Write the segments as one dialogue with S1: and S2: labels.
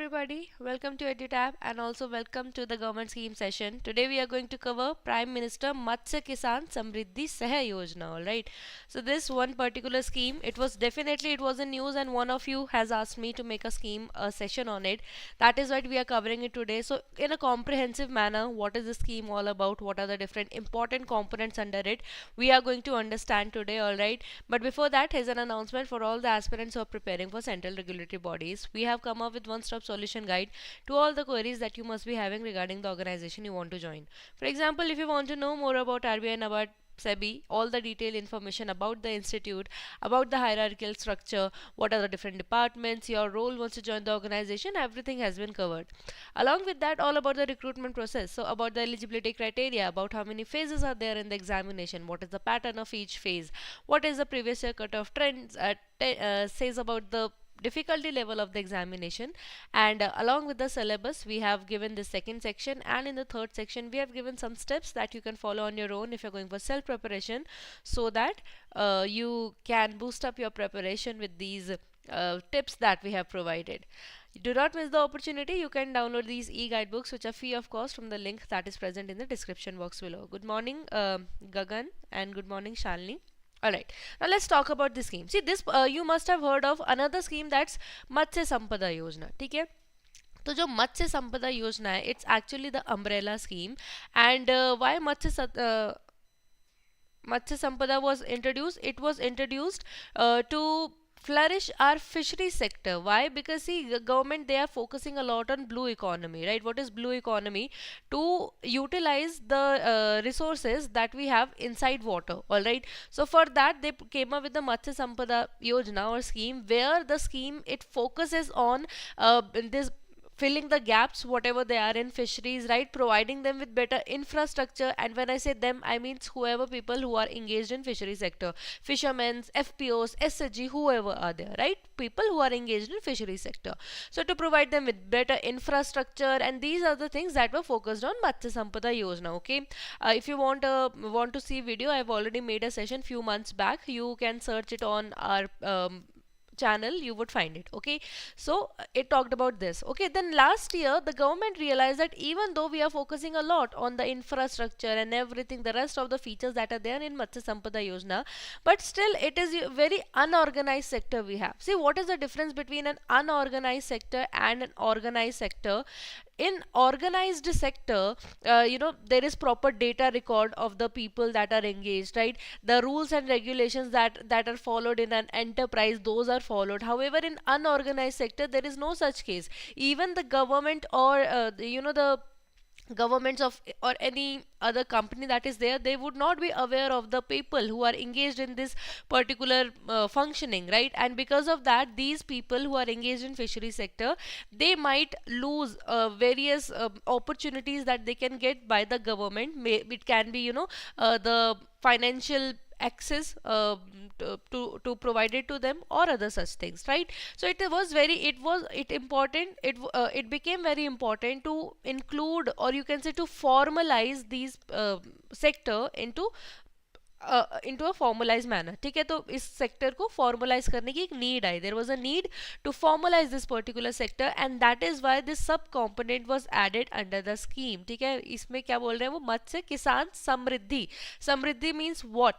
S1: everybody, welcome to EduTap and also welcome to the government scheme session. Today we are going to cover Prime Minister Matsya Kisan Samridhi Sah-Yojana. Alright, so this one particular scheme, it was in news and one of you has asked me to make a session on it. That is why we are covering it today. So in a comprehensive manner, what is the scheme all about? What are the different important components under it? We are going to understand today. Alright, but before that, here's an announcement for all the aspirants who are preparing for central regulatory bodies. We have come up with one-stop solution guide to all the queries that you must be having regarding the organization you want to join. For example, if you want to know more about RBI, NABARD, SEBI, all the detailed information about the institute, about the hierarchical structure, what are the different departments, your role once you join the organization, everything has been covered. Along with that, all about the recruitment process, so about the eligibility criteria, about how many phases are there in the examination, what is the pattern of each phase, what is the previous year cutoff trends, says about the difficulty level of the examination, and along with the syllabus we have given the second section, and in the third section we have given some steps that you can follow on your own if you're going for self preparation, so that you can boost up your preparation with these tips that we have provided. Do not miss the opportunity. You can download these e-guidebooks which are free of cost from the link that is present in the description box below. Good morning Gagan, and good morning Shalini. Alright, now let's talk about this scheme. See, this you must have heard of another scheme, that's Matsya Sampada Yojana. ठीक है, तो जो मत्स्य संपदा योजना है, it's actually the umbrella scheme. And why Matsya Sampada was introduced? It was introduced to flourish our fishery sector. Why? Because see, the government, they are focusing a lot on blue economy, right? What is blue economy? To utilize the resources that we have inside water. All right, so for that they came up with the Matsya Sampada Yojana or scheme, where the scheme, it focuses on this filling the gaps whatever they are in fisheries, right, providing them with better infrastructure. And when I say them, I mean whoever people who are engaged in fishery sector, fishermen, FPOs, SHG, whoever are there, right, people who are engaged in fishery sector. So to provide them with better infrastructure, and these are the things that were focused on Matsya Sampada Yojana. Okay, if you want to see video, I've already made a session few months back. You can search it on our channel, you would find it. Okay, so it talked about this. Okay, then last year the government realized that even though we are focusing a lot on the infrastructure and everything, the rest of the features that are there in Matsya Sampada Yojana, but still it is a very unorganized sector we have. See, what is the difference between an unorganized sector and an organized sector? In organized sector, there is proper data record of the people that are engaged, right? The rules and regulations that are followed in an enterprise, those are followed. However, in unorganized sector, there is no such case. Even the government or the governments of or any other company that is there, they would not be aware of the people who are engaged in this particular functioning, right? And because of that, these people who are engaged in fishery sector, they might lose various opportunities that they can get by the government. It can be the financial access to provide it to them, or other such things, right? So it became very important to include, or you can say to formalize these sector into a formalized manner. ठीक है, तो इस sector को formalise करने की एक need आई. There was a need to formalize this particular sector, and that is why this sub component was added under the scheme. ठीक है, इसमें क्या बोल रहे हैं वो, Matsya Kisan Samriddhi. Samriddhi means what,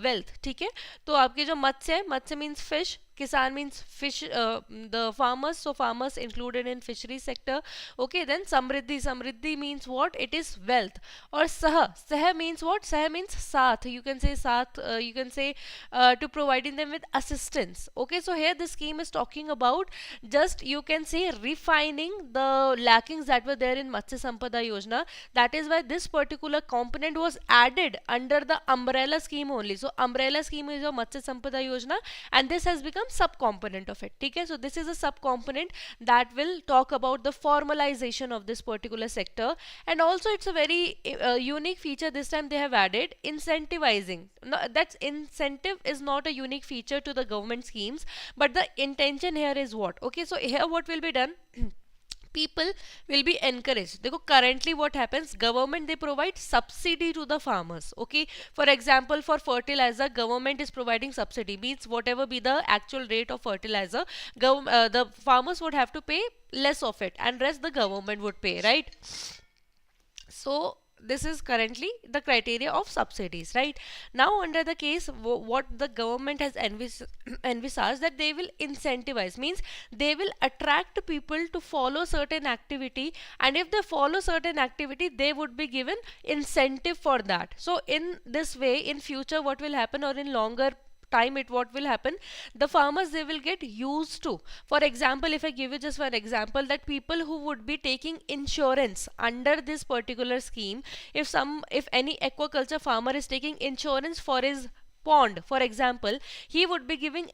S1: wealth. ठीक है, तो आपके जो Matsya means fish, Kisan means fish, the farmers, so farmers included in fishery sector. Okay, then Samriddhi means what? It is wealth. Or Sah means what? Sah means Saath. You can say Saath, you can say to providing them with assistance. Okay, so here the scheme is talking about just, you can say, refining the lackings that were there in Matsya Sampada Yojana. That is why this particular component was added under the umbrella scheme only. So umbrella scheme is your Matsya Sampada Yojana, and this has become sub-component of it. Okay, so this is a sub-component that will talk about the formalization of this particular sector. And also it's a very unique feature this time they have added, incentivizing. No, that's incentive is not a unique feature to the government schemes, but the intention here is what? Okay, so here what will be done? people will be encouraged. देखो currently what happens, government they provide subsidy to the farmers. Okay, for example, for fertilizer government is providing subsidy, means whatever be the actual rate of fertilizer, the farmers would have to pay less of it and rest the government would pay, right? So this is currently the criteria of subsidies, right? Now under the case, what the government has envisaged, that they will incentivize, means they will attract people to follow certain activity, and if they follow certain activity they would be given incentive for that. So in this way, in future what will happen, or in longer time, it what will happen, the farmers they will get used to. For example, if I give you just one example, that people who would be taking insurance under this particular scheme, if any aquaculture farmer is taking insurance for his pond, for example, he would be getting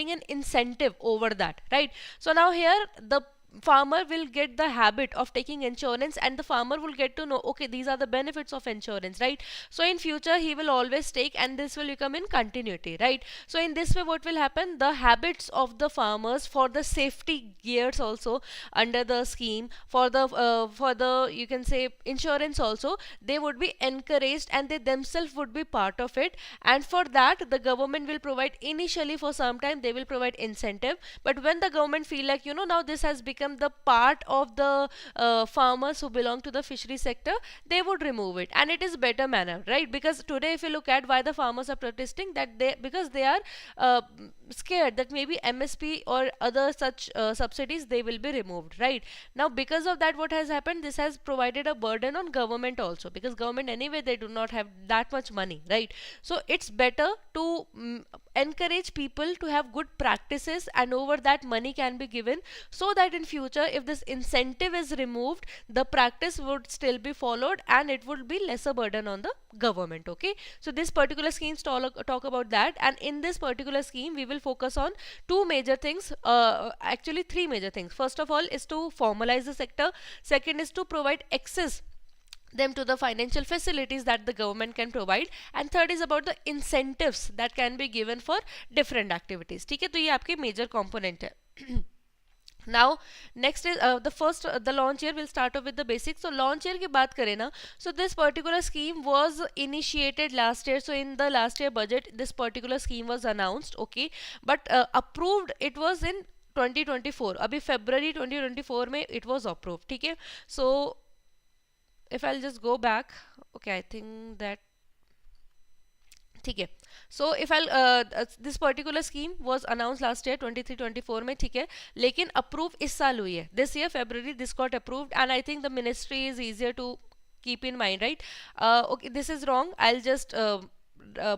S1: an incentive over that, right? So now here the farmer will get the habit of taking insurance, and the farmer will get to know, okay, these are the benefits of insurance, right? So in future he will always take, and this will become in continuity, right? So in this way what will happen, the habits of the farmers for the safety gears also under the scheme, for the you can say insurance also, they would be encouraged, and they themselves would be part of it. And for that the government will provide, initially for some time they will provide incentive, but when the government feel like, now this has become the part of the farmers who belong to the fishery sector, they would remove it, and it is better manner, right? Because today if you look at why the farmers are protesting, that because they are uh, scared that maybe MSP or other such subsidies they will be removed, right? Now because of that, what has happened, this has provided a burden on government also, because government anyway they do not have that much money, right? So it's better to encourage people to have good practices, and over that money can be given, so that in future if this incentive is removed, the practice would still be followed, and it would be lesser burden on the government. Okay, so this particular scheme talk about that, and in this particular scheme we will focus on two major things, actually three major things. First of all is to formalize the sector, second is to provide access them to the financial facilities that the government can provide, and third is about the incentives that can be given for different activities. ठीक है, तो ये आपके major component है. Now next is the first the launch year. Will start off with the basics. So launch year की बात करें ना, so this particular scheme was initiated last year. So in the last year budget this particular scheme was announced, okay, but approved it was in 2024. अभी February 2024 में it was approved, ठीक है. So if I'll just go back, okay, I think that ठीक है. So if I'll this particular scheme was announced last year 23-24 में, ठीक है, लेकिन approve इस साल हुई है, this year February this got approved, and I think the ministry is easier to keep in mind, right? Okay, this is wrong, I'll just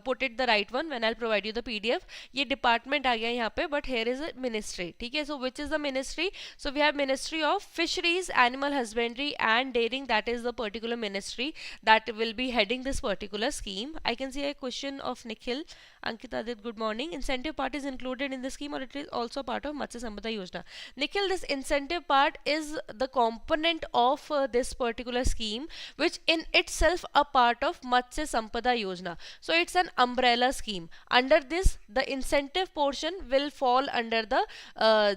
S1: put it the right one when I'll provide you the PDF. ये department आ गया यहाँ पे, but here is a ministry, ठीक है. So which is the ministry? So we have Ministry of Fisheries, Animal Husbandry and Dairying. That is the particular ministry that will be heading this particular scheme. I can see a question of Nikhil. Ankita Adit, good morning. Incentive part is included in the scheme, or it is also part of Matsya Yojana? Nikhil, this incentive part is the component of this particular scheme, which in itself a part of Matsya Yojana. So it's an umbrella scheme. Under this, the incentive portion will fall under the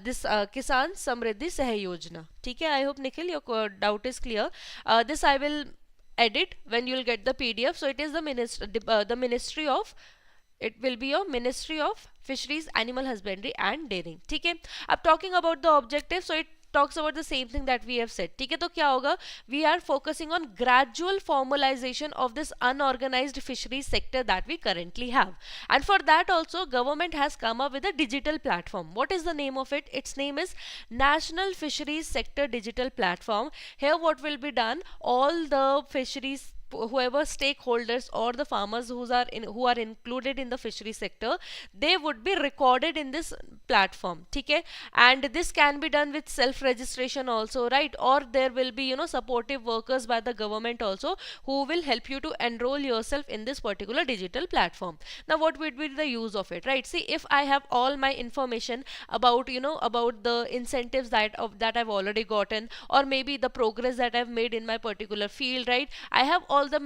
S1: this Kisan Samridhi Sah-Yojana. ठीक है, I hope Nikhil your doubt is clear. This I will edit when you will get the PDF. So it is the ministry of, it will be your Ministry of Fisheries, Animal Husbandry and Dairying. ठीक है, अब talking about the objective, so it talks about the same thing that we have said. ठीक है, तो क्या होगा, we are focusing on gradual formalization of this unorganized fisheries sector that we currently have, and for that also government has come up with a digital platform. What is the name of it? Its name is National Fisheries Sector Digital Platform. Here what will be done, all the fisheries, whoever stakeholders or the farmers who are included in the fishery sector, they would be recorded in this platform, ठीक है, and this can be done with self registration also, right? Or there will be supportive workers by the government also who will help you to enroll yourself in this particular digital platform. Now what would be the use of it, right? See, if I have all my information about about the incentives that I've already gotten, or maybe the progress that I've made in my particular field, right? I have all the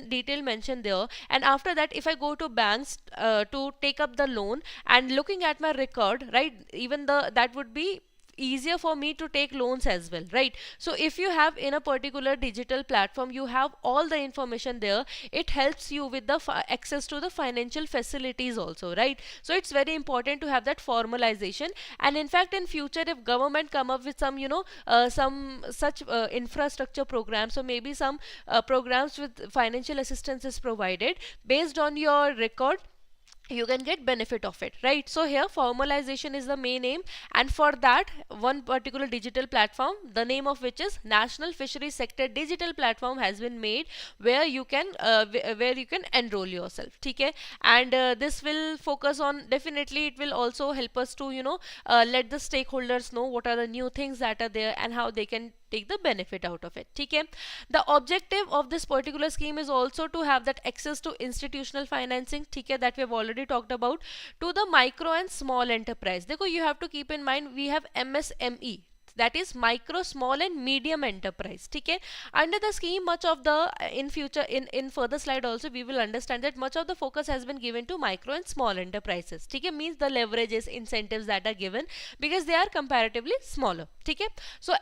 S1: detail mentioned there, and after that if I go to banks to take up the loan, and looking at my record, right, even that would be easier for me to take loans as well, right? So if you have in a particular digital platform, you have all the information there, it helps you with the access to the financial facilities also, right? So it's very important to have that formalization. And in fact, in future, if government come up with some, some such infrastructure programs, or maybe some programs with financial assistance is provided based on your record, you can get benefit of it, right? So here formalization is the main aim, and for that one particular digital platform, the name of which is National Fisheries Sector Digital Platform, has been made, where you can where you can enroll yourself, okay? And this will focus on, definitely it will also help us to let the stakeholders know what are the new things that are there and how they can take the benefit out of it, okay? The objective of this particular scheme is also to have that access to institutional financing, okay, that we have already talked about, to the micro and small enterprise. देखो, you have to keep in mind, we have MSME, that is micro, small and medium enterprise, okay? Under the scheme, much of the in future, in further slide also we will understand that much of the focus has been given to micro and small enterprises, okay? Means the leverages, incentives that are given because they are comparatively smaller, okay? So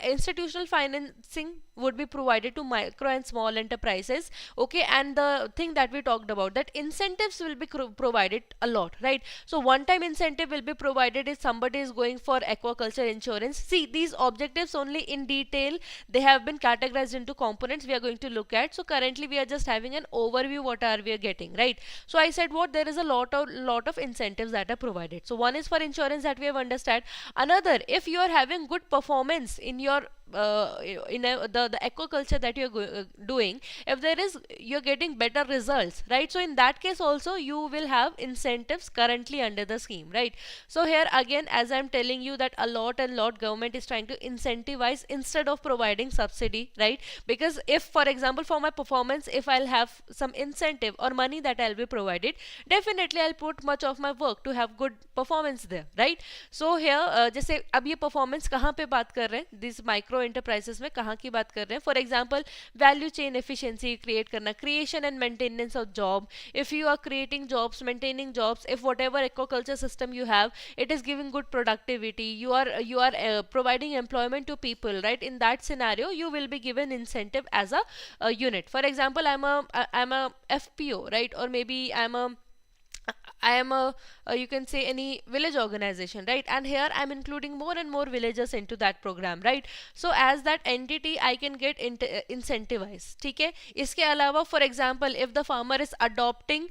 S1: institutional financing would be provided to micro and small enterprises, okay? And the thing that we talked about, that incentives will be provided a lot, right? So one time incentive will be provided if somebody is going for aquaculture insurance. See, these objectives only in detail, they have been categorized into components we are going to look at. So currently we are just having an overview what are we getting, right? So I said what, there is a lot of incentives that are provided. So one is for insurance, that we have understood. Another, if you are having good performance in your the aquaculture that you're doing, if there is, you're getting better results, right? So in that case also you will have incentives currently under the scheme, right? So here again, as I'm telling you, that a lot government is trying to incentivize instead of providing subsidy, right? Because if, for example, for my performance, if I'll have some incentive or money that I'll be provided, definitely I'll put much of my work to have good performance there, right? So here जैसे अब ये performance कहाँ पे बात कर रहे हैं, this micro enterprises में कहाँ की बात कर रहे हैं? For example, value chain efficiency create करना, creation and maintenance of job. If you are creating jobs, maintaining jobs, if whatever aquaculture system you have, it is giving good productivity, you are providing employment to people, right? In that scenario, you will be given incentive as a unit. For example, I'm a FPO, right? Or maybe I am a you can say any village organization, right? And here I'm including more and more villages into that program, right? So as that entity, I can get incentivized, ठीक है? इसके अलावा, for example, if the farmer is adopting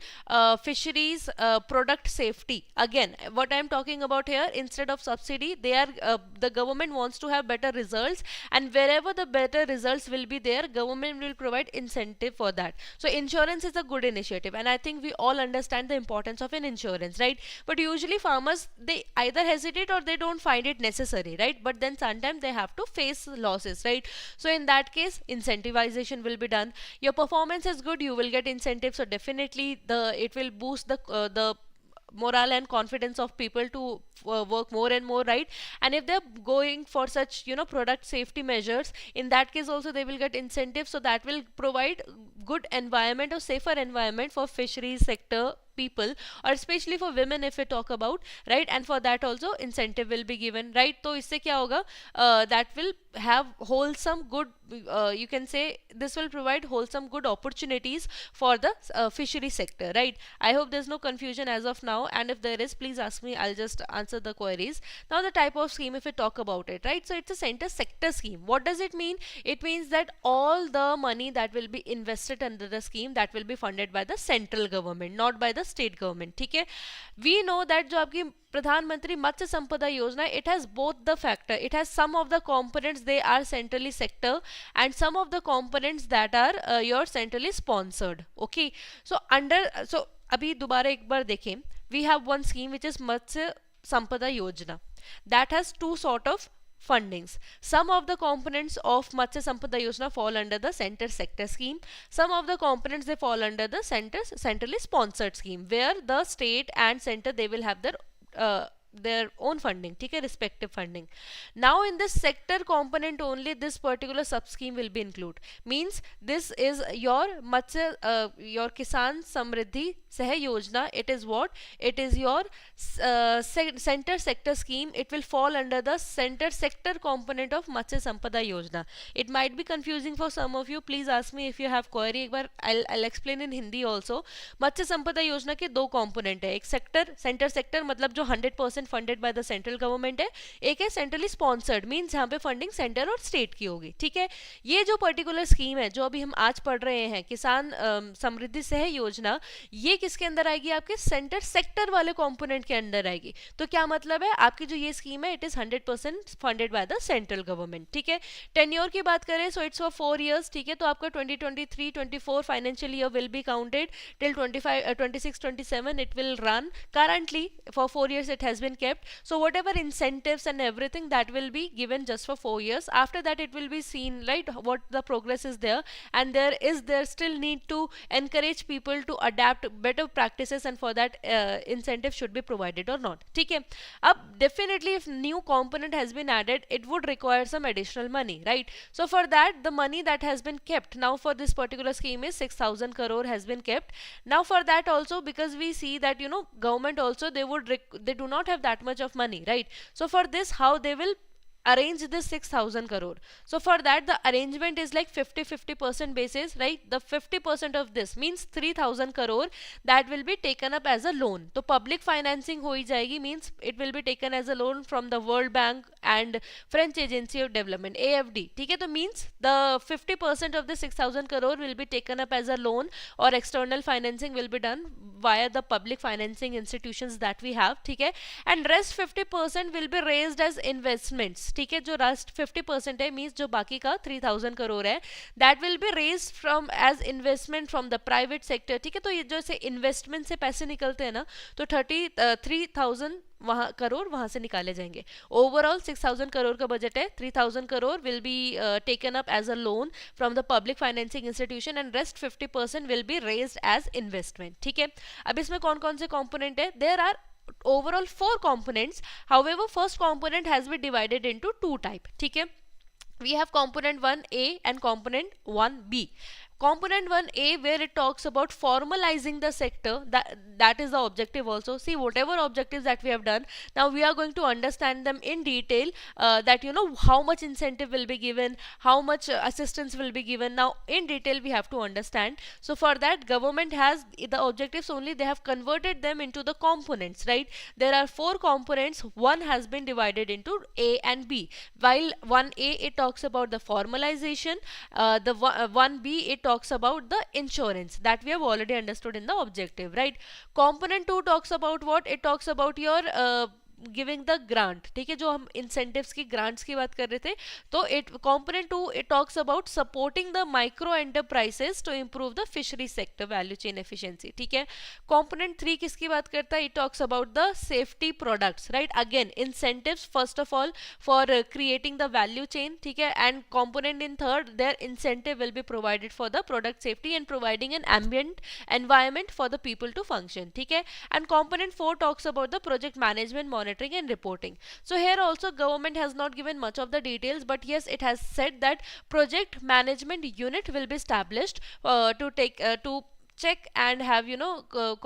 S1: fisheries product safety, again, what I'm talking about here, instead of subsidy, they are the government wants to have better results, and wherever the better results will be there, government will provide incentive for that. So insurance is a good initiative, and I think we all understand the importance of an insurance, right? But usually farmers, they either hesitate or they don't find it necessary, right? But then sometimes they have to face losses, right? So in that case, incentivization will be done. Your performance is good, you will get incentives, so definitely it will boost the morale and confidence of people to work more and more, right? And if they're going for such product safety measures, in that case also they will get incentives, so that will provide good environment or safer environment for fisheries sector people, or especially for women if we talk about, right? And for that also incentive will be given, right? So इससे क्या होगा, that will have wholesome good you can say this will provide wholesome good opportunities for the fishery sector, right? I hope there's no confusion as of now, and if there is, please ask me, I'll just answer the queries. Now the type of scheme, if we talk about it, right? So it's a center sector scheme. What does it mean? It means that all the money that will be invested under the scheme, that will be funded by the central government, not by the state government, ठीक है? We know that जो आपकी Pradhan Matsya Sampada Yojana, it has both the factor. It has some of the components, they are centrally sector, and some of the components that are your centrally sponsored. Okay. So अभी दोबारा एक बार देखें, we have one scheme which is Matsya Sampada Yojana, that has two sort of fundings. Some of the components of Matsya Sampada Yojana fall under the center sector scheme. Some of the components, they fall under the centrally sponsored scheme, where the state and center, they will have their their own funding, ठीक है, respective funding. Now in this sector component only this particular sub scheme will be included. Means this is your Matsya, your Kisan Samridhi Sah-Yojana. It is what? It is your center sector scheme. It will fall under the center sector component of Matsya Sampada Yojana. It might be confusing for some of you. Please ask me if you have query. एक बार I'll explain in Hindi also. मत्स्य संपदा योजना के दो component है. एक sector, centre sector मतलब जो 100% funded by the central government है. एक है सेंट्रली स्पॉन्सर्ड, मींस जहां पे फंडिंग सेंटर और स्टेट की होगी. ठीक है, ये जो पर्टिकुलर स्कीम है जो अभी हम आज पढ़ रहे हैं, किसान समृद्धि सह योजना, ये किसके अंदर आएगी? आपके सेंटर सेक्टर वाले कंपोनेंट के अंदर आएगी. तो क्या मतलब है? आपकी जो ये स्कीम है it is 100% funded by the central government. ठीक है, टेन्योर की बात करें सो इट्स फॉर 4 years. ठीक है, तो आपका 2023-24 financial year will be counted till 26-27 it will run. Currently for 4 years it has been kept. So whatever incentives and everything that will be given just for 4 years. After that it will be seen, right, what the progress is there, and there still need to encourage people to adapt better practices, and for that incentive should be provided or not. ठीक है, अब definitely if new component has been added it would require some additional money, right? So for that the money that has been kept now for this particular scheme is 6,000 crore has been kept. Now for that also, because we see that government also they do not have that much of money, right? So for this how they will arrange this 6,000 crore. So for that the arrangement is like 50-50% basis, right? The 50% of this means 3,000 crore that will be taken up as a loan. तो public financing हो ही जाएगी, means it will be taken as a loan from the World Bank and French Agency of Development, AFD. ठीक है, तो means the 50% of the 6,000 crore will be taken up as a loan, or external financing will be done via the public financing institutions that we have. ठीक है, and rest 50% will be raised as investments. ठीक है, जो rest 50% है means जो बाकी का 3,000 करोड़ है that will be raised from as investment from the private sector. ठीक है, तो ये जैसे इन्वेस्टमेंट से पैसे निकलते हैं ना, तो 3,000 करोड़ वहां से निकाले जाएंगे. ओवरऑल 6,000 करोड़ का बजट है. 3,000 crore will be taken up as a loan from the public financing institution, and rest 50% will be raised as investment. ठीक है, अब इसमें कौन कौन से कंपोनेंट है? There are overall 4 components. However, first component has been divided into 2 type. ठीक है, we have component 1A and component 1B. Component 1A, where it talks about formalizing the sector, that is the objective also. See, whatever objectives that we have done, now we are going to understand them in detail, that how much incentive will be given, how much assistance will be given. Now in detail we have to understand. So for that government has the objectives only, they have converted them into the components, right? There are 4 components. One has been divided into A and B. While 1A it talks about the formalization, the 1B it talks about the insurance, that we have already understood in the objective, right? Component 2 talks about what? It talks about your giving the grant. ठीक है, जो हम incentives की grants की बात कर रहे थे, तो it component 2 it talks about supporting the micro enterprises to improve the fishery sector value chain efficiency. ठीक है, कंपोनेंट 3 किसकी बात करता है? It talks about the safety products, right? Again incentives first of all for creating the value chain. ठीक है, and component in third, there incentive will be provided for the product safety and providing an ambient environment for the people to function. ठीक है, and component 4 talks about the project management, monitoring and reporting. So here also government has not given much of the details, but yes, it has said that project management unit will be established to check and have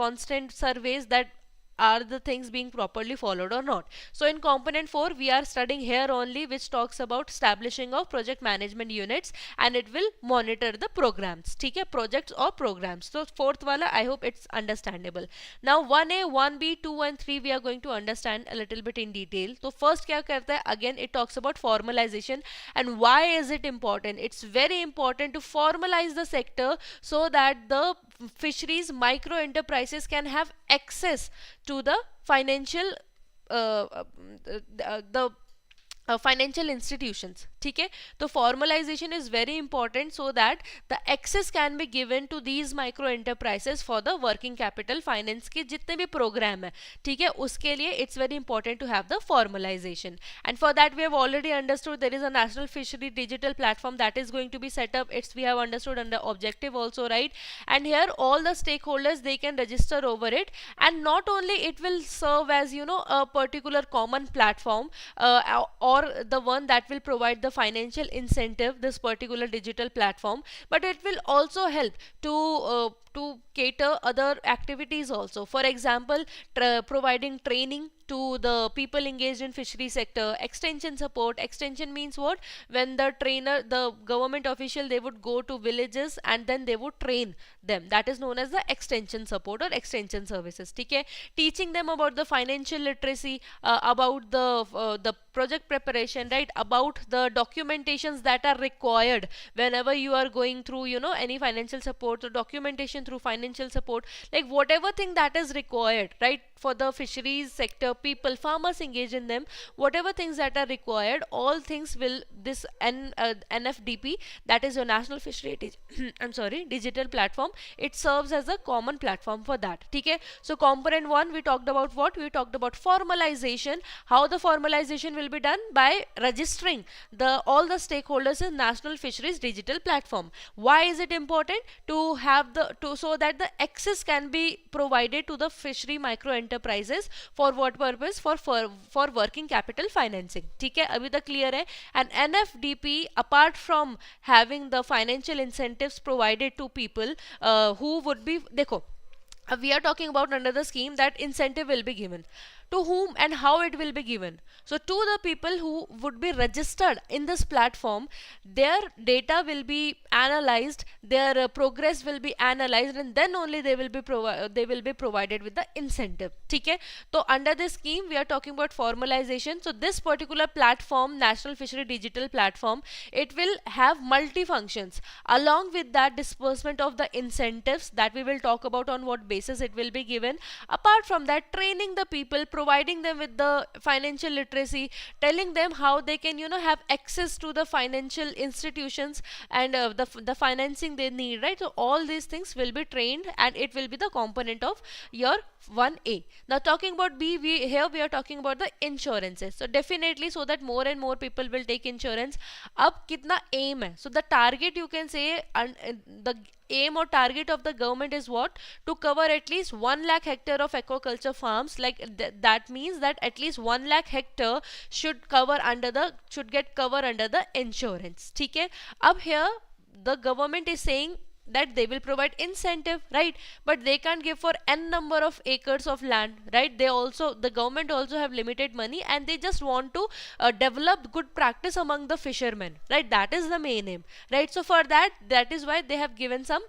S1: constant surveys that are the things being properly followed or not. So in component 4 we are studying here only, which talks about establishing of project management units, and it will monitor the programs. ठीक है, projects or programs. So fourth वाला I hope it's understandable. Now 1A, 1B, 2 and 3 we are going to understand a little bit in detail. तो first क्या करता है? Again it talks about formalization, and why is it important? It's very important to formalize the sector so that the fisheries micro enterprises can have access to the financial the financial institutions. ठीक है. तो formalization is very important so that the access can be given to these micro enterprises for the working capital finance के जितने भी programme है, ठीक है, उसके लिए it's very important to have the formalization. And for that we have already understood there is a national fishery digital platform that is going to be set up. It's we have understood under objective also, right? And here all the stakeholders, they can register over it, and not only it will serve as, you know, a particular common platform or the one that will provide the financial incentive, this particular digital platform, but it will also help to cater other activities also. For example, providing training to the people engaged in fishery sector, extension support. Extension means what? When the trainer, the government official, they would go to villages and then they would train them. That is known as the extension support or extension services. Okay? Teaching them about the financial literacy, about the project preparation, right? About the documentations that are required whenever you are going through, you know, any financial support or documentation through financial support, like whatever thing that is required, right, for the fisheries sector people, farmers engage in them, whatever things that are required, all things will this NFDP, that is your national fishery I'm sorry, digital platform, it serves as a common platform for that. Okay, so component 1 we talked about what? We talked about formalization. How the formalization will be done? By registering the all the stakeholders in national fisheries digital platform. Why is it important? To have the so that the access can be provided to the fishery micro enterprises. For what purpose? For working capital financing. ठीक है, अभी तक clear है? And NFDP, apart from having the financial incentives provided to people who would be, देखो, we are talking about under the scheme that incentive will be given. To whom and how it will be given? So to the people who would be registered in this platform, their data will be analyzed, their progress will be analyzed, and then only they will be provided with the incentive. Okay? So under this scheme we are talking about formalization. So this particular platform, National Fishery Digital Platform, it will have multi functions. Along with that, disbursement of the incentives that we will talk about on what basis it will be given. Apart from that, training the people, providing them with the financial literacy, telling them how they can, you know, have access to the financial institutions and the financing they need, right? So all these things will be trained, and it will be the component of your 1A. Now talking about B, here we are talking about the insurances. So definitely, so that more and more people will take insurance. Ab kitna aim hai? So the target, you can say, the aim or target of the government is what? To cover at least 1 lakh hectare of aquaculture farms. Like that means that at least 1 lakh hectare should get cover under the insurance. ठीक है? Ab here the government is saying that they will provide incentive, right? But they can't give for n number of acres of land, right? The government also have limited money, and they just want to develop good practice among the fishermen, right? That is the main aim, right? So for that is why they have given some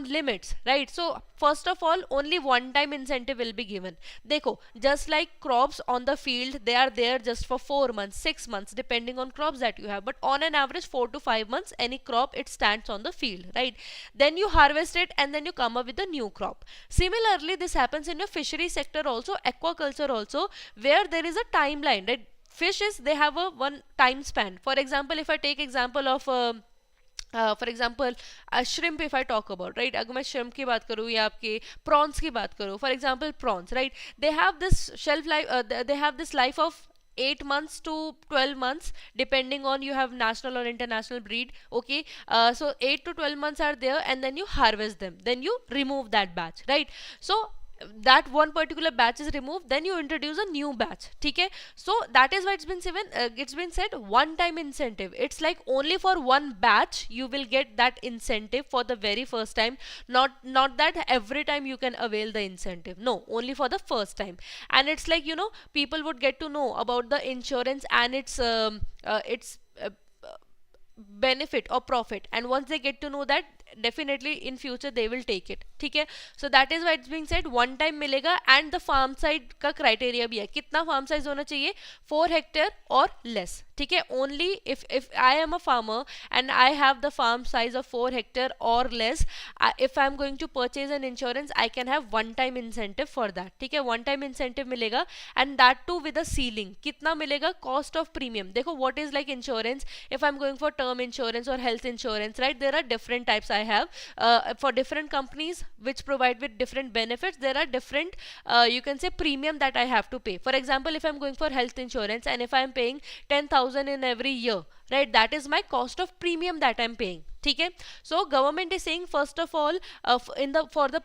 S1: limits, right? So first of all, only one time incentive will be given. Dekho, just like crops on the field, they are there just for 4 months, 6 months, depending on crops that you have, but on an average 4 to 5 months any crop it stands on the field, right? Then you harvest it and then you come up with a new crop. Similarly, this happens in your fishery sector also, aquaculture also, where there is a timeline, right? Fishes, they have a one time span. For example, if I take example of for example shrimp, if I talk about, right, अगर मैं shrimp की बात करूँ या आपके prawns की बात करूँ, for example prawns, right, they have this shelf life, they have this life of 8 months to 12 months, depending on you have national or international breed. Okay, so 8 to 12 months are there, and then you harvest them, then you remove that batch, right? So that one particular batch is removed, then you introduce a new batch. Okay, so that is why it's been said one time incentive. It's like only for one batch you will get that incentive for the very first time, not that every time you can avail the incentive. No, only for the first time. And it's like, you know, people would get to know about the insurance and its benefit or profit, and once they get to know that, definitely in future they will take it. ठीक है? So that is why it's being said one time मिलेगा. And the farm side का criteria भी है, कितना farm size होना चाहिए? 4 hectare or less. ठीक है. Only if I am a farmer and I have the farm size of 4 hectare or less, if I am going to purchase an insurance, I can have one time incentive for that. ठीक है, one time incentive मिलेगा, and that too with a ceiling. कितना मिलेगा? Cost of premium. देखो what is like insurance. If I'm going for term insurance or health insurance, right, there are different types I have for different companies which provide with different benefits. There are different you can say premium that I have to pay. For example, if I'm going for health insurance and if I'm paying 10,000 in every year, right, that is my cost of premium that I'm paying. ठीक है. So government is saying first of all for the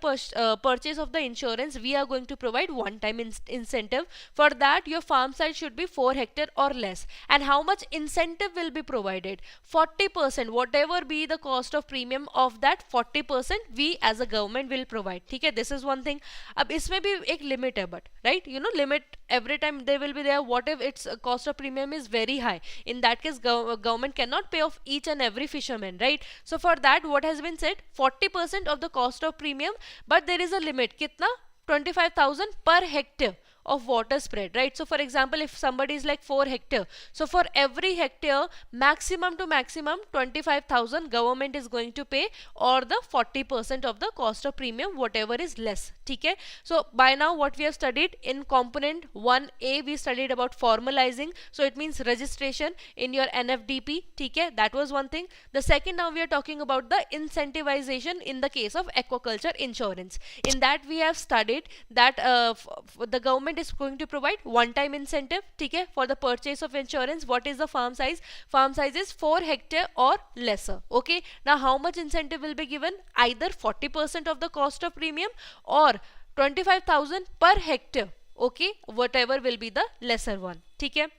S1: purchase of the insurance, we are going to provide one time incentive. For that your farm size should be 4 hectare or less. And how much incentive will be provided? 40%, whatever be the cost of premium of that, 40% we as a government will provide. ठीक है, this is one thing. अब इसमें भी एक limit है, but right, you know, limit every time they will be there. What if its cost of premium is very high? In that case government cannot pay off each and every fisherman, right? So for that what has been said, 40% of the cost of premium, but there is a limit. कितना? 25,000 per hectare of water spread, right? So for example, if somebody is like 4 hectare, so for every hectare maximum to maximum 25,000 government is going to pay, or the 40% of the cost of premium, whatever is less. ठीक है. So by now what we have studied in component 1A, we studied about formalizing, so it means registration in your NFDP. ठीक है, that was one thing. The second, now we are talking about the incentivization in the case of aquaculture insurance. In that we have studied that the government is going to provide one time incentive, ठीक है, for the purchase of insurance. What is the farm size? Farm size is 4 hectare or lesser. Okay, now how much incentive will be given? Either 40% of the cost of premium or 25,000 per hectare. Okay, whatever will be the lesser one. ठीक है.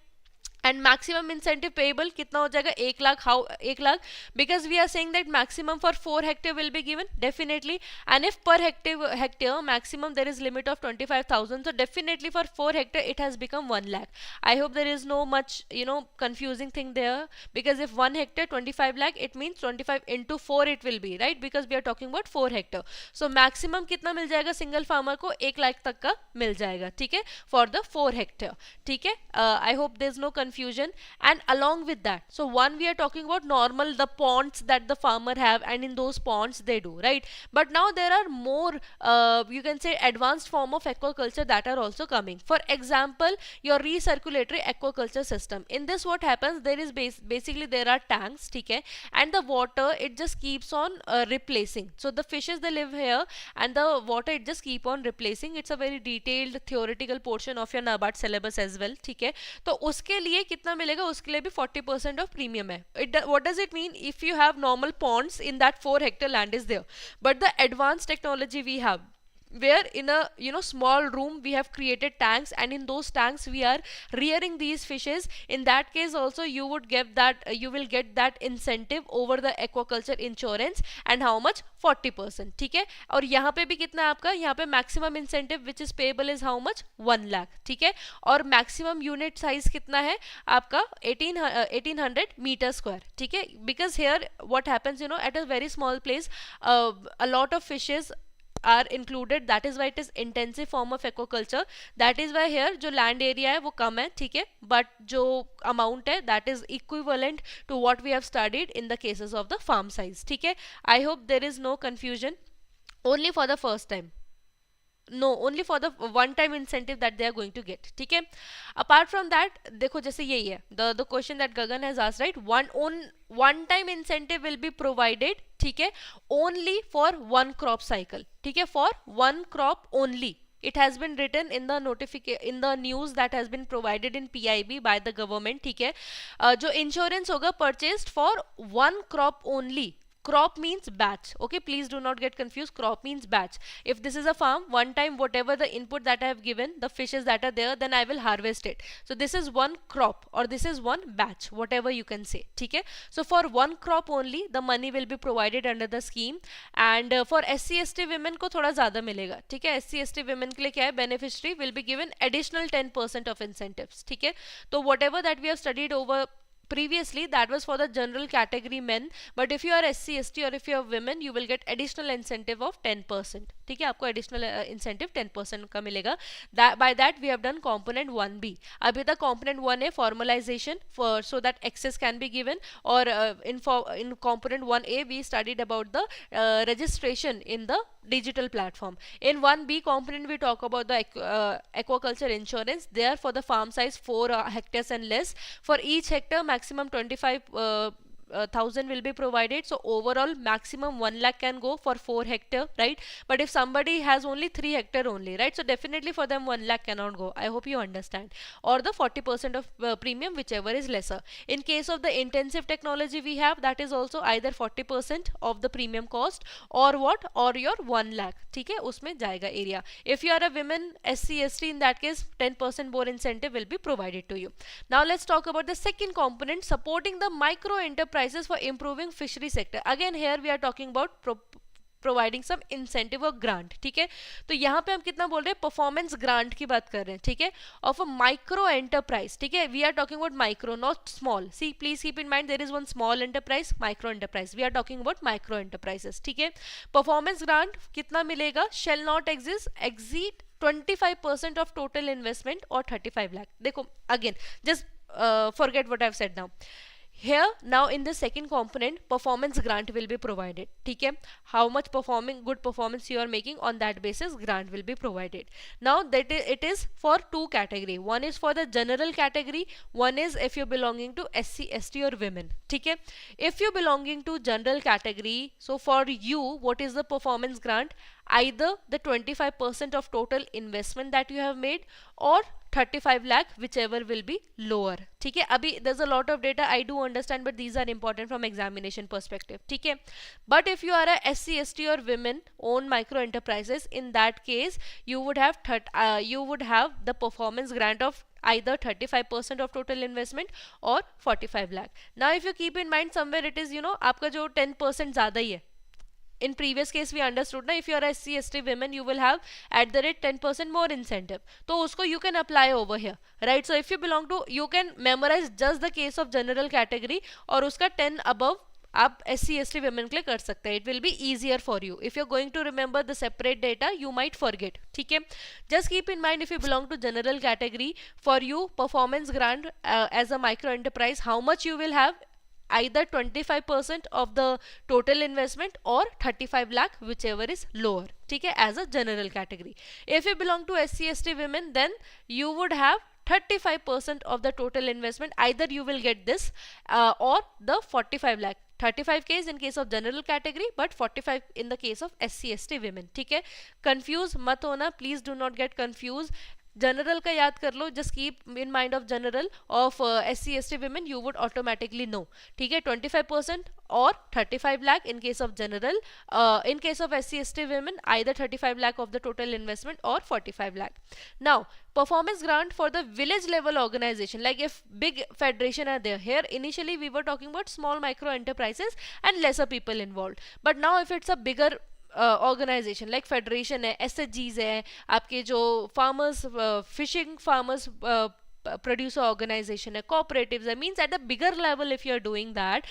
S1: And maximum incentive payable कितना हो जाएगा? 1 lakh. How 1 lakh? Because we are saying that maximum for 4 hectare will be given, definitely. And if per hectare maximum there is limit of 25,000, so definitely for 4 hectare it has become 1 lakh. I hope there is no much, you know, confusing thing there, because if 1 hectare 25 lakh, it means 25 into 4 it will be, right? Because we are talking about 4 hectare. So maximum कितना मिल जाएगा single farmer को? 1 लाख तक का मिल जाएगा. ठीक है, for the 4 hectare. ठीक है. I hope there is no confusion. And along with that, so one, we are talking about normal, the ponds that the farmer have, and in those ponds they do, right? But now there are more you can say advanced form of aquaculture that are also coming. For example, your recirculatory aquaculture system. In this what happens, there is basically there are tanks, okay, and the water, it just keeps on replacing. So the fishes, they live here and the water, it just keep on replacing. It's a very detailed theoretical portion of your NABARD syllabus as well. ठीक है, तो उसके लिए कितना मिलेगा? उसके लिए भी 40% of premium है. What does it mean? If you have normal ponds in that 4 hectare land is there, but the advanced technology we have, where in a, you know, small room we have created tanks, and in those tanks we are rearing these fishes. In that case also you would get that you will get that incentive over the aquaculture insurance. And how much? 40%. ठीक है. और यहाँ पे भी कितना आपका, यहाँ पे maximum incentive which is payable is how much? 1 lakh. ठीक है. और maximum unit size कितना है आपका? 1800 meter square. ठीक है. Because here what happens, you know, at a very small place a lot of fishes are included. That is why it is intensive form of aquaculture. That is why here जो land area है वो कम है. ठीक है. But जो amount है, that is equivalent to what we have studied in the cases of the farm size. ठीक है. I hope there is no confusion. Only for the first time. No, only for the one time incentive that they are going to get. ठीक है. Apart from that, देखो जैसे यही है, the question that Gagan has asked, right? One time incentive will be provided, ठीक है, only for one crop cycle. ठीक है, for one crop only. It has been written in the in the news that has been provided in PIB by the government. ठीक है. जो insurance होगा purchased for one crop only. Crop means batch. Okay, please do not get confused. Crop means batch. If this is a farm, one time whatever the input that I have given, the fishes that are there, then I will harvest it. So this is one crop, or this is one batch, whatever you can say. ठीक है. So for one crop only, the money will be provided under the scheme. And for SC/ST women को थोड़ा ज़्यादा मिलेगा. ठीक है. SC/ST women के लिए क्या है? Beneficiary will be given additional 10% of incentives. ठीक है. तो whatever that we have studied over previously, that was for the general category men, but if you are SC/ST or if you are women, you will get additional incentive of 10%. ठीक है, आपको additional incentive 10% का मिलेगा. By that we have done component 1B. अभी तक component 1A formalization for so that access can be given, और in component 1A we studied about the registration in the digital platform. In 1B component we talk about the aquaculture insurance. There for the farm size 4 hectares and less, for each hectare maximum 25,000 will be provided. So overall maximum 1 lakh can go for 4 hectare, right? But if somebody has only 3 hectare only, right, so definitely for them 1 lakh cannot go. I hope you understand. Or the 40% of premium, whichever is lesser. In case of the intensive technology we have, that is also either 40% of the premium cost, or what, or your 1 lakh. ठीक है, उसमें जाएगा area. If you are a women, SC, ST, in that case 10% more incentive will be provided to you. Now let's talk about the second component, supporting the micro enterprises for improving fishery sector. Again here we are talking about providing some incentive और grant. ठीक है, तो यहाँ पे हम कितना बोल रहे हैं, परफॉर्मेंस ग्रांट की बात कर रहे हैं. ठीक है, ऑफ अ माइक्रो एंटरप्राइज. ठीक है, we are talking about micro, not small. See please keep in mind there is one small enterprise, micro enterprise. We are talking about micro enterprises. ठीक है, परफॉर्मेंस ग्रांट कितना मिलेगा, shall not exceed 25% of total investment और 35 लाख. देखो again just forget what I've said now. Here now in the second component performance grant will be provided. ठीक है, how much good performance you are making, on that basis grant will be provided. Now that it is for two category. One is for the general category, one is if you're belonging to SC, ST or women. ठीक है, if you're belonging to general category, so for you what is the performance grant, either the 25% of total investment that you have made or 35 lakh, whichever will be lower. ठीक है, अभी there's a lot of data I do understand, but these are important from examination perspective. ठीक है, but if you are a SC, ST or women own micro enterprises, in that case you would have the performance grant of either 35% of total investment or 45 lakh. Now if you keep in mind somewhere it is आपका जो 10% ज़्यादा ही है. In previous case we understood ना, if you are a SC, ST women you will have at the rate 10% more incentive. तो उसको you can apply over here, right? So if you belong to, you can memorize just the case of general category और उसका 10 above आप SC, ST women के लिए कर सकते हैं. It will be easier for you. If you're going to remember the separate data, you might forget. ठीक है, just keep in mind if you belong to general category, for you performance grant as a micro enterprise, how much you will have, either 25% of the total investment or 35 lakh, whichever is lower. ठीक है, as a general category. If you belong to SC, ST women, then you would have 35% of the total investment, either you will get this or the 45 lakh. 35k is in case of general category, but 45 in the case of SC, ST women. ठीक है, confuse मत होना, please do not get confused. General का याद कर लो, just keep in mind of general of SC, ST women, you would automatically know. ठीक है, 25% or 35 lakh in case of general. In case of SC, ST women, either 35 lakh of the total investment or 45 lakh. Now performance grant for the village level organization, like if big federation are there. Here initially we were talking about small micro enterprises and lesser people involved, but now if it's a bigger organization like federation है, SHGs है, आपके जो farmers fishing farmers producer organization है, cooperatives है, means at a bigger level if you are doing that,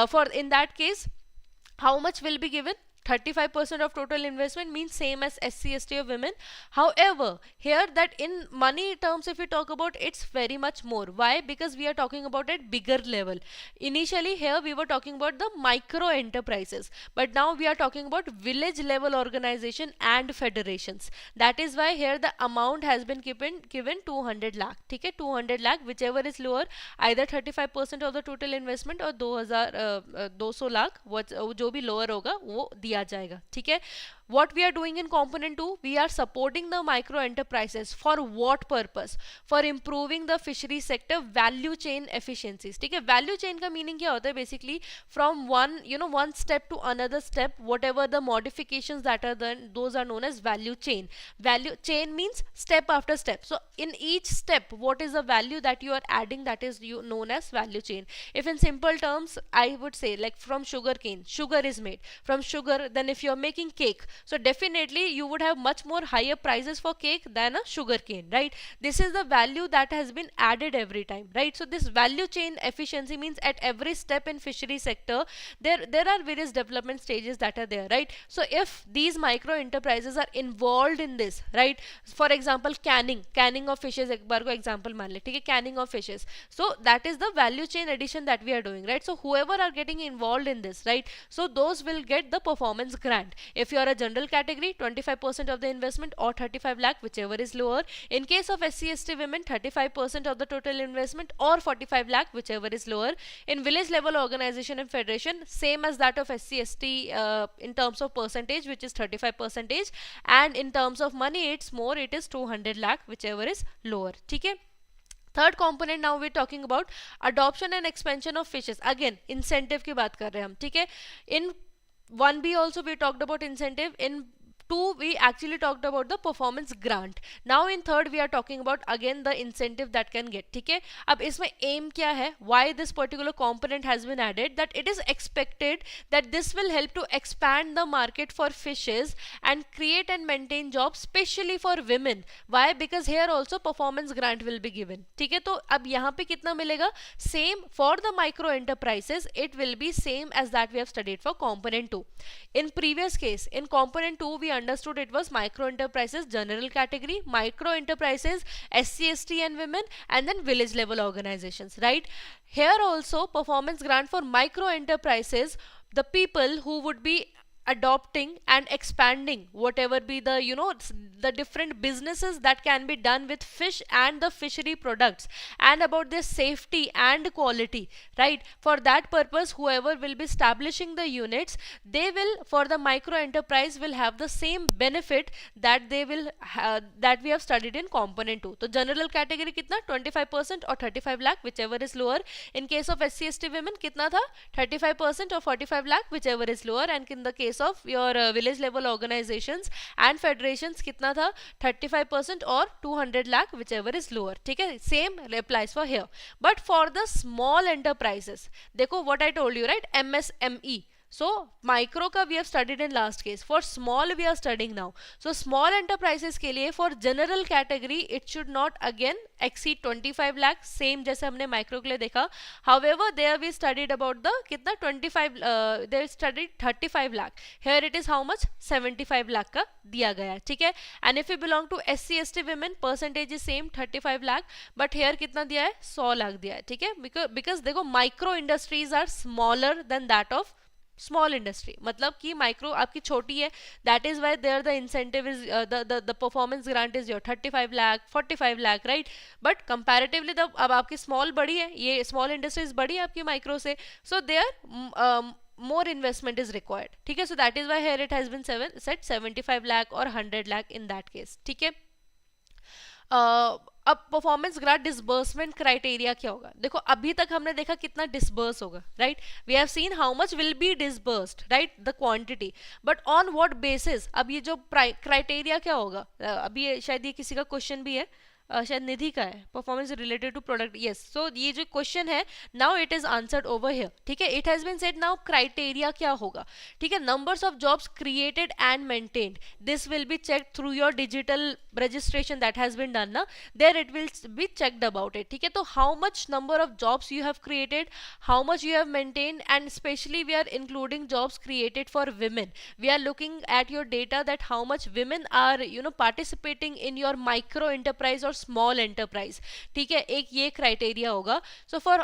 S1: for in that case how much will be given, 35% of total investment, means same as SC, ST of women. However here that in money terms if we talk about, it's very much more. Why? Because we are talking about at bigger level. Initially here we were talking about the micro enterprises, but now we are talking about village level organization and federations. That is why here the amount has been given 200 lakh. ठीक है, 200 lakh, whichever is lower, either 35% of the total investment or 200 lakh, जो भी lower होगा वो दिया जाएगा. ठीक है, what we are doing in component 2, we are supporting the micro enterprises for what purpose, for improving the fishery sector value chain efficiencies. ठीक है, value chain का meaning क्या होता है, basically from one step to another step, whatever the modifications that are done, those are known as value chain. Value chain means step after step. So in each step what is the value that you are adding, that is known as value chain. If in simple terms I would say, like from sugar cane, sugar is made from sugar. Then if you are making cake, So definitely you would have much more higher prices for cake than a sugar cane, right? This is the value that has been added every time, right? So this value chain efficiency means at every step in fishery sector there are various development stages that are there, right? So if these micro enterprises are involved in this, right? For example, canning of fishes, एक बार को example मान ले, ठीक है, canning of fishes. So that is the value chain addition that we are doing, right? So whoever are getting involved in this, right, so those will get the performance grant. If you are a general category, 25% of the investment or 35 lakh, whichever is lower. In case of SC/ST women, 35% of the total investment or 45 lakh, whichever is lower. In village level organization and federation, same as that of SC/ST in terms of percentage, which is 35%, and in terms of money it's more, it is 200 lakh, whichever is lower. ठीक है. Third component now we talking about adoption and expansion of fishes. Again incentive की बात कर रहे हैं हम, ठीक है. इन 1B also we talked about incentive. In 2 we actually talked about the performance grant. Now in third we are talking about again the incentive that can get, ठीक है. अब इसमें aim क्या है, why this particular component has been added, that it is expected that this will help to expand the market for fishes and create and maintain jobs especially for women. Why? Because here also performance grant will be given, ठीक है. तो अब यहाँ पे कितना मिलेगा, same for the micro enterprises, it will be same as that we have studied for component 2. In previous case, in component 2 we understood it was micro enterprises general category, micro enterprises SC/ST and women, and then village level organizations, right? Here also performance grant for micro enterprises, the people who would be adopting and expanding whatever be the, you know, the different businesses that can be done with fish and the fishery products, and about their safety and quality, right? For that purpose, whoever will be establishing the units, they will, for the micro enterprise, will have the same benefit that they will that we have studied in component 2. So general category कितना, 25% or 35 lakh, whichever is lower. In case of SC/ST women कितना था, 35% or 45 lakh, whichever is lower. And in the case of your village level organizations and federations कितना था, 35% or 200 lakh, whichever is lower, ठीक है. Same applies for here. But for the small enterprises, देखो what I told you, right? MSME. So micro का we have studied in last case. For small we are studying now. So small enterprises के लिए for general category it should not again exceed 25 lakh, same जैसे हमने micro के लिए देखा. However, there we studied about the कितना 25, they studied 35 lakh. Here it is how much, 75 lakh का दिया गया है, ठीक है. And if you belong to SC/ST women, percentage is same 35 lakh, but here कितना दिया है, 100 लाख दिया है, ठीक है. Because देखो micro industries are smaller than that of small industry, मतलब कि माइक्रो आपकी छोटी है, that is why there the incentive is the performance grant is your 35 lakh 45 lakh, right. But comparatively अब आपकी स्मॉल बड़ी है, ये स्मॉल इंडस्ट्रीज बड़ी है आपकी माइक्रो से, so there more investment is required, ठीक है. So that is why here it has been set 75 lakh or 100 lakh in that case, ठीक है. अब परफॉर्मेंस ग्रांट डिसबर्समेंट क्राइटेरिया क्या होगा, देखो अभी तक हमने देखा कितना डिसबर्स होगा, right. We have seen how much will be disbursed, right, the quantity, but on what basis. अब ये जो क्राइटेरिया क्या होगा, अभी शायद ये किसी का क्वेश्चन भी है, शायद निधि का है, performance related to product. Yes, so ये जो क्वेश्चन है now it is answered over here, ठीक है. It has been said now criteria क्या होगा, ठीक है. Numbers of jobs created and maintained, this will be check through your digital registration that has been done na, there it will be checked about it, ठीक है. तो how much number of jobs you have created, how much you have maintained, and especially we are including jobs created for women. We are looking at your data that how much women are, you know, participating in your micro enterprise or small enterprise, ठीक है. एक ये criteria होगा. So for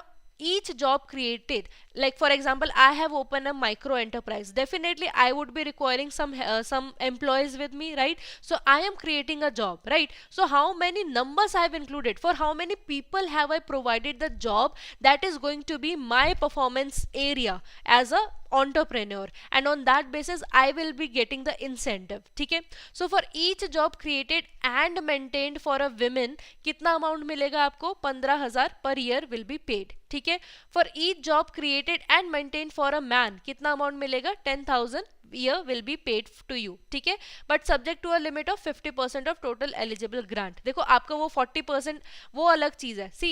S1: each job created, like for example I have opened a micro enterprise, definitely I would be requiring some employees with me, right. So I am creating a job, right. So how many numbers I have included, for how many people have I provided the job, that is going to be my performance area as a entrepreneur, and on that basis I will be getting the incentive, ठीक है. So for each job created and maintained for a women, कितना amount मिलेगा आपको, 15,000 per year will be paid, ठीक है. For each job created and maintained for a man, कितना amount मिलेगा, 10,000 year will be paid to you, ठीक है. But subject to a limit of 50% of total eligible grant. देखो आपका वो 40% वो अलग चीज है. See,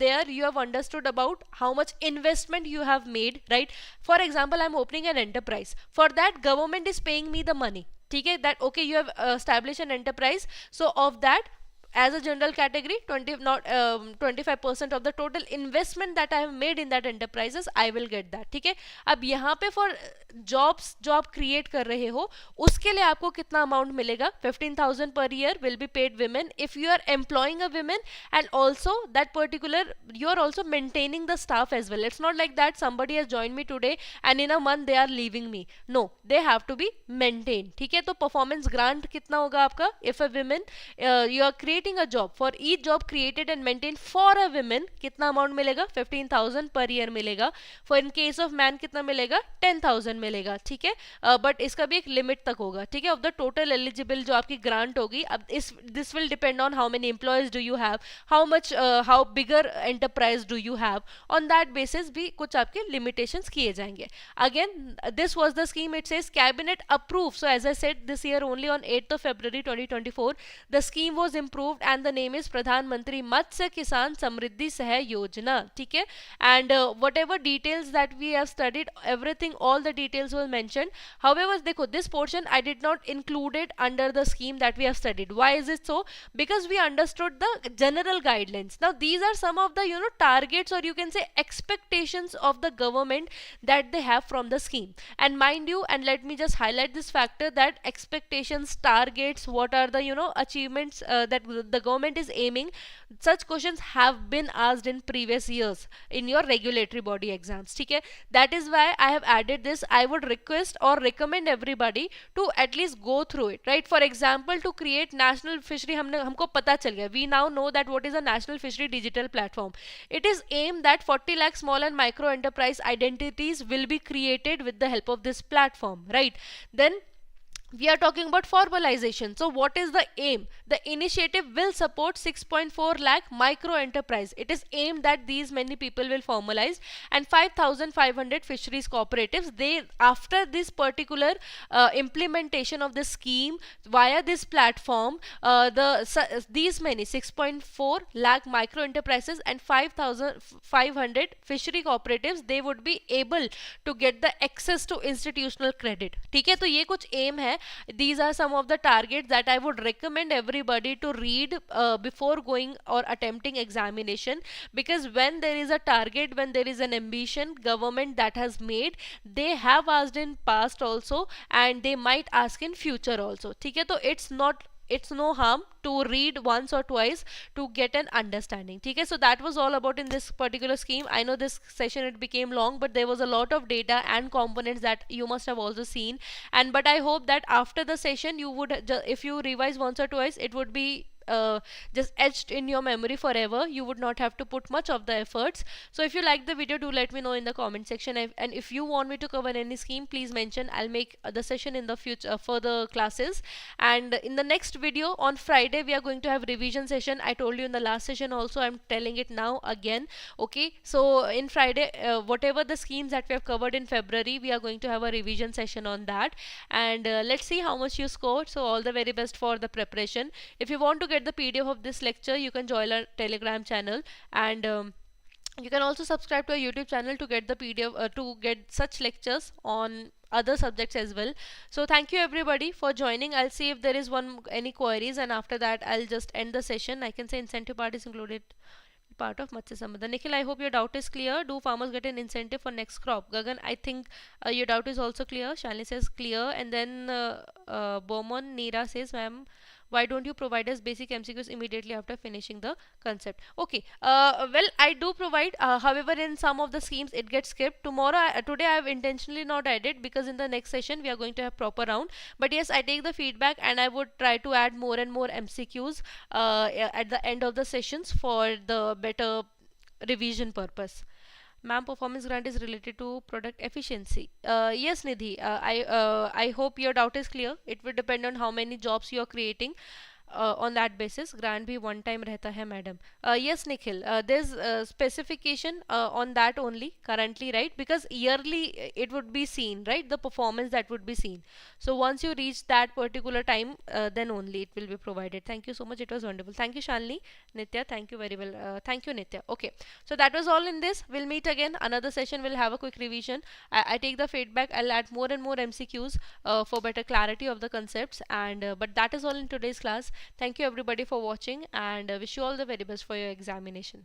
S1: there you have understood about how much investment you have made, right. For example, I am opening an enterprise. For that, government is paying me the money, ठीक है, that okay you have established an enterprise, so of that as a general category 20 not 25% of the total investment that I have made in that enterprises I will get that. ठीक है, अब यहाँ पे for jobs जो आप create कर रहे हो उसके लिए आपको कितना amount मिलेगा, 15,000 per year will be paid women if you are employing a women, and also that particular you are also maintaining the staff as well. It's not like that somebody has joined me today and in a month they are leaving me, no, they have to be maintained. ठीक है, तो performance grant कितना होगा आपका, if a women you are creating a job, for each job created and maintained for a women कितना amount मिलेगा, 15,000 per year मिलेगा. For in case of man कितना मिलेगा, 10,000 मिलेगा. ठीक है, बट इसका भी एक लिमिट तक होगा. ठीक है, ऑफ द टोटल एलिजिबल जो आपकी ग्रांट होगी. अब this will depend on how many employees do you have, how much how bigger enterprise do you have, on that basis भी कुछ आपके लिमिटेशंस किए जाएंगे. Again this was the scheme, it says cabinet approve. So as I said this year only on 8th of February 2024 the scheme was improved and the name is Pradhan Mantri Matsya Kisan Samridhi Sah-Yojana. ठीक है, and whatever details that we have studied, everything, all the details were mentioned. However, देखो, this portion I did not include it under the scheme that we have studied. Why is it so? Because we understood the general guidelines. Now these are some of the targets, or you can say expectations of the government that they have from the scheme. And mind you, and let me just highlight this factor, that expectations, targets, what are the achievements that the government is aiming, such questions have been asked in previous years in your regulatory body exams. ठीक है, that is why I have added this. I would request or recommend everybody to at least go through it, right? For example, to create national fishery, हमको पता चल गया, we now know that what is a national fishery digital platform. It is aimed that 40 lakh small and micro enterprise identities will be created with the help of this platform, right? Then we are talking about formalization. So what is the aim? The initiative will support 6.4 lakh micro enterprise. It is aimed that these many people will formalize, and 5,500 fisheries cooperatives, they after this particular implementation of the scheme via this platform, these many 6.4 lakh micro enterprises and 5,500 fishery cooperatives, they would be able to get the access to institutional credit. ठीक है, तो ये कुछ aim है. These are some of the targets that I would recommend everybody to read before going or attempting examination, because when there is a target, when there is an ambition government that has made, they have asked in past also and they might ask in future also. ठीक है, तो it's no harm to read once or twice to get an understanding. Okay, so that was all about in this particular scheme. I know this session it became long, but there was a lot of data and components that you must have also seen, and but I hope that after the session you would if you revise once or twice, it would be just etched in your memory forever. You would not have to put much of the efforts. So if you like the video, do let me know in the comment section, and if you want me to cover any scheme, please mention. I'll make the session in the future further classes. And in the next video on Friday, we are going to have revision session. I told you in the last session also, I'm telling it now again. Okay, so in Friday, whatever the schemes that we have covered in February, we are going to have a revision session on that, and let's see how much you scored. So all the very best for the preparation. If you want to get the PDF of this lecture, you can join our Telegram channel, and you can also subscribe to our YouTube channel to get the PDF to get such lectures on other subjects as well. So thank you everybody for joining. I'll see if there is any queries, and after that I'll just end the session. I can say incentive part is included part of Matsya Samridhi. Nikhil, I hope your doubt is clear. Do farmers get an incentive for next crop? Gagan, I think your doubt is also clear. Shalini says clear, and then Bomon Neera says, ma'am, why don't you provide us basic MCQs immediately after finishing the concept? Okay, well, I do provide, however in some of the schemes it gets skipped. Today I have intentionally not added, because in the next session we are going to have proper round. But yes, I take the feedback and I would try to add more and more MCQs at the end of the sessions for the better revision purpose. Ma'am, performance grant is related to product efficiency. Yes, Nidhi, I hope your doubt is clear. It will depend on how many jobs you are creating. On that basis grant भी one time रहता है madam. Yes Nikhil, there's specification on that only currently, right? Because yearly it would be seen, right, the performance that would be seen. So once you reach that particular time, then only it will be provided. Thank you so much, it was wonderful. Thank you Shalini. Nitya, thank you very well. Thank you Nitya. Okay, so that was all in this. We'll meet again another session, we'll have a quick revision. I take the feedback, I'll add more and more MCQs for better clarity of the concepts. And but that is all in today's class. Thank you everybody for watching, and wish you all the very best for your examination.